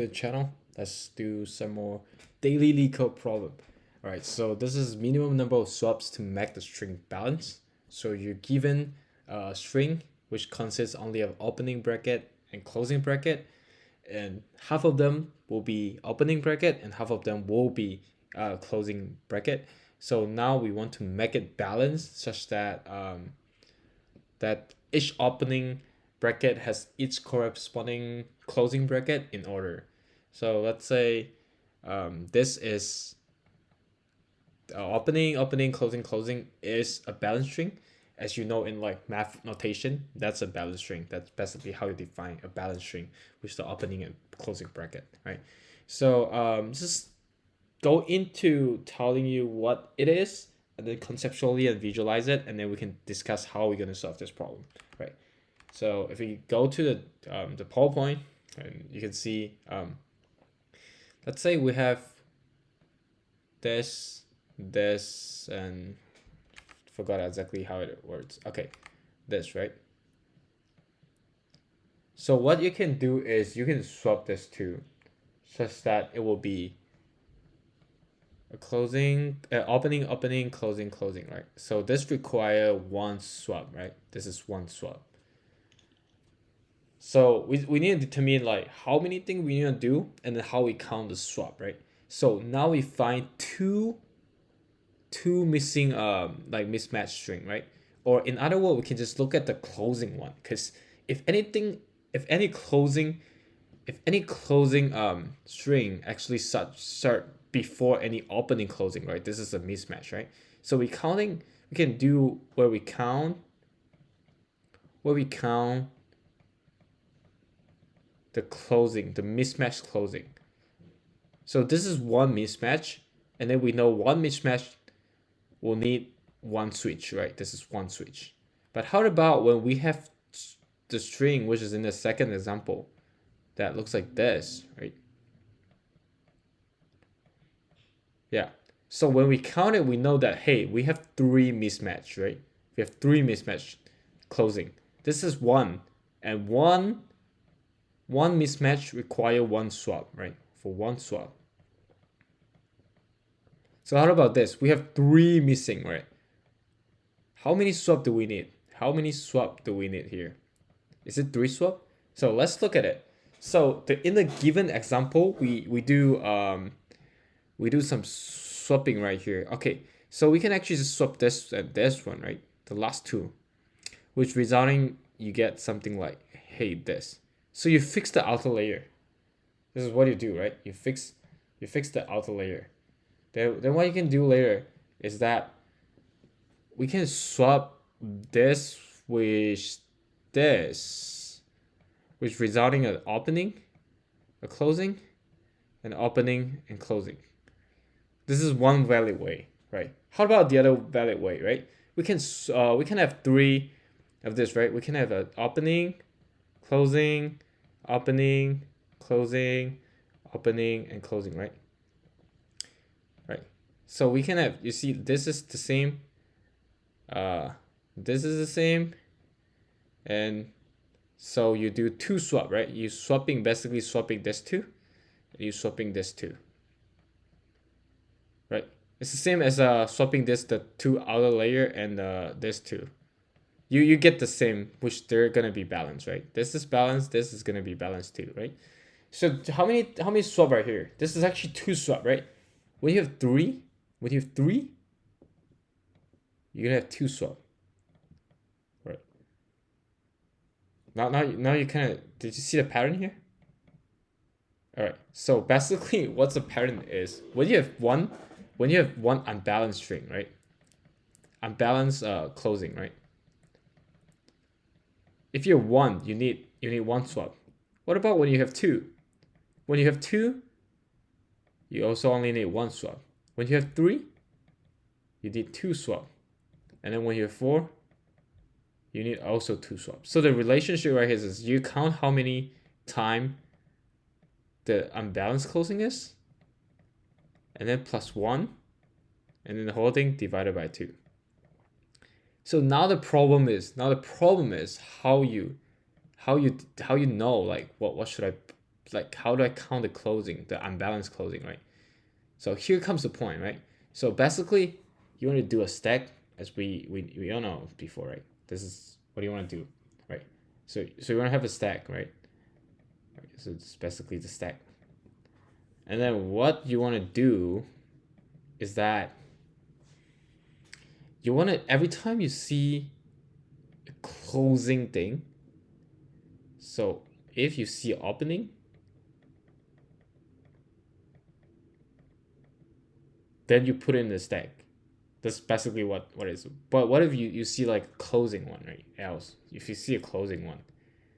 the channel. Let's do some more daily Leetcode problem. All right, so this is minimum number of swaps to make the string balance. So you're given a string which consists only of opening bracket and closing bracket, and half of them will be opening bracket and half of them will be closing bracket. So now we want to make it balanced such that that each opening bracket has its corresponding closing bracket in order. So let's say this is opening, closing is a balance string. As you know, in like math notation, that's a balance string. That's basically how you define a balance string, which is the opening and closing bracket, right? So just go into telling you what it is, and then conceptually and visualize it, and then we can discuss how we're going to solve this problem, right? So if we go to the PowerPoint, and you can see, let's say we have this, and forgot exactly how it works. Okay, this, right? So what you can do is you can swap this to such that it will be a closing, opening, closing, right? So this require one swap, right? This is one swap. So we need to determine like how many things we need to do and then how we count the swap, right? So now we find two missing like mismatched string, right? Or in other words, we can just look at the closing one, because if any closing string actually start before any opening closing, right? This is a mismatch, right? So we can do where we count the closing, the mismatch closing. So this is one mismatch, and then we know one mismatch will need one switch, right? This is one switch. But how about when we have the string, which is in the second example, that looks like this, right? Yeah. So when we count it, we know that, hey, we have three mismatch, right? We have three mismatch closing. This is one, and one mismatch require one swap, right? For one swap. So how about this? We have three missing, right? How many swap do we need? How many swap do we need here? Is it three swap? So let's look at it. So in the given example, we do some swapping right here. Okay, so we can actually just swap this and this one, right? The last two, which resulting you get something like, hey, this. So you fix the outer layer. This is what you do, right? You fix the outer layer. Then what you can do later is that we can swap this with this, which resulting in an opening, a closing, an opening and closing. This is one valid way, right? How about the other valid way, right? We can have three of this, right? We can have an opening, closing, opening, closing, opening, and closing, right? Right. So we can have, you see, this is the same. This is the same, and so you do two swap, right? You basically swapping this two, and you swapping this two, right? It's the same as swapping the two outer layer and this two. You get the same, which they're gonna be balanced, right? This is balanced. This is gonna be balanced too, right? So how many swap right here? This is actually two swap, right? When you have three, you're gonna have two swap, right? Now you kind of, did you see the pattern here? All right. So basically, what's the pattern is when you have one unbalanced string, right? Unbalanced closing, right? If you're one, you need one swap. What about when you have two? When you have two, you also only need one swap. When you have three, you need two swap. And then when you have four, you need also two swaps. So the relationship right here is you count how many time the unbalanced closing is, and then plus one, and then the whole thing divided by two. So now the problem is how you know, like what should I like how do I count the closing, the unbalanced closing, right? So here comes the point, right? So basically, you want to do a stack as we all know before, right? This is what you want to do, right? So you want to have a stack, right? So it's basically the stack. And then what you want to do is that you want to, every time you see a closing thing, so if you see opening, then you put in the stack. That's basically what it is. But what if you see like closing one, right? Else, if you see a closing one.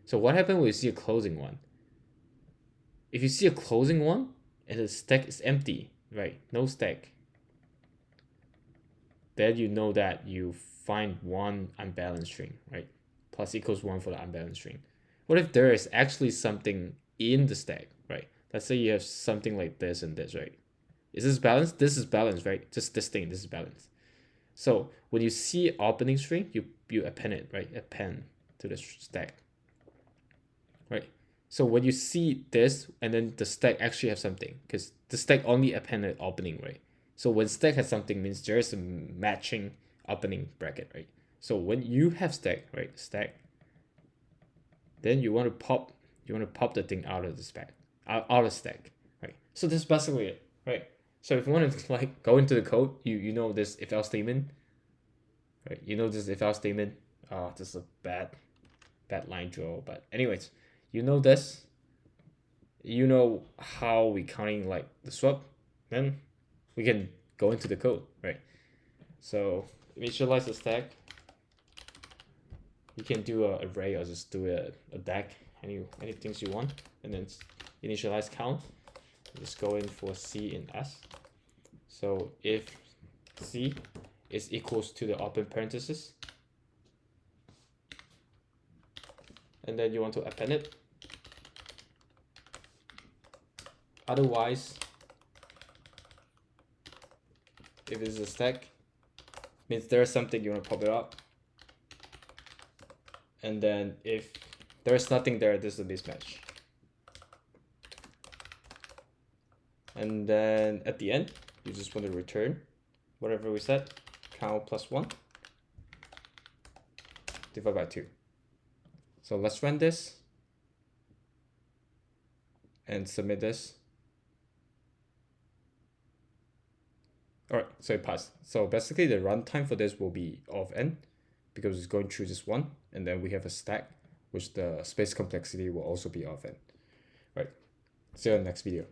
So what happens when you see a closing one? If you see a closing one and the stack is empty, right? No stack. Then you know that you find one unbalanced string, right? Plus equals 1 for the unbalanced string. What if there is actually something in the stack, right? Let's say you have something like this and this, right? Is this balanced? This is balanced, right? Just this thing, this is balanced. So when you see opening string, you append it, right? Append to the stack, right? So when you see this and then the stack actually have something, because the stack only appended opening, right? So when stack has something means there's a matching opening bracket, right? So when you have stack, right? Stack, then you want to pop the thing out of the stack, out of stack, right? So that's basically it, right? So if you want to like go into the code, you know this if else statement, right? You know this if else statement. Oh, this is a bad line draw, but anyways, you know this. You know how we counting like the swap, then we can go into the code, right? So initialize the stack. You can do a array or just do a deck, any things you want, and then initialize count. Just go in for C in S. So if C is equals to the open parenthesis, and then you want to append it. Otherwise, if it's a stack, means there's something you want to pop it up. And then if there's nothing there, this is a mismatch. And then at the end, you just want to return whatever we set, count plus 1, divided by 2. So let's run this and submit this. All right, so it passed. So basically the runtime for this will be of n because it's going through this one, and then we have a stack, which the space complexity will also be of n. All right, see you in the next video.